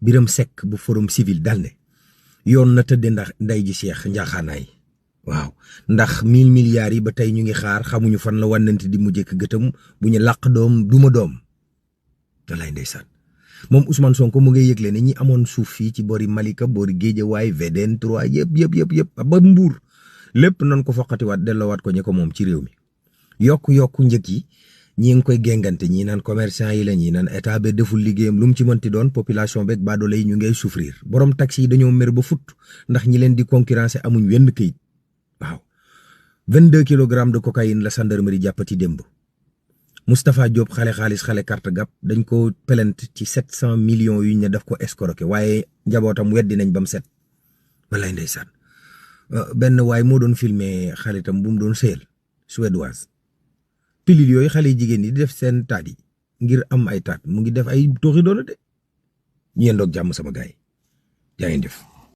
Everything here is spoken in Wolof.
Biram Seck bu Forum Civil dal ne yoon na tëdde ndax nday ji Cheikh njaaxaanaay waaw ndax 1000 milliards yi ba tey ñu ngi xaar xamuñu fan la wànnante di mu jëkk gëtam bu ñu làq doom duma doom walay ndeysaan moom Ousmane Sonko mu ngi yëgle ne ñi amoon suuf fii ci boori Malika boori Guédiawaye VDN 3 yëpp ba Mbuur lépp nan ko foqatiwaat delloowaat ko ñi ko moom ci réew mi yokku njëkk yi ñi ngi koy géngante ñi naan commerçant yi la ñi naan état bi deful liggéeyam lu mu ci mënti doon population beeg baadoole yi ñu ngay souffrir borom taxi yi dañoo mer ba fut ndax ñi leen di concurrencer amuñ wenn këyit waaw 22 kilogrammes de cocaïne la gendarmerie jàppati démb Moustapha Diop xale carte gap dañ ko plainte ci 700 millions yu ñu ne daf ko escroqué waaye njabootam weddi nañ ba mu set wallaay ndeysaan benn waay moo doon filmer xaritam bu mu doon sëyal suédoise pilil yooyu xale jigéen yi di def seen taat yi ngir am ay taat mu ngi def ay tooxi doona de ñu yendoog jàmm sama gaay yaa ngi def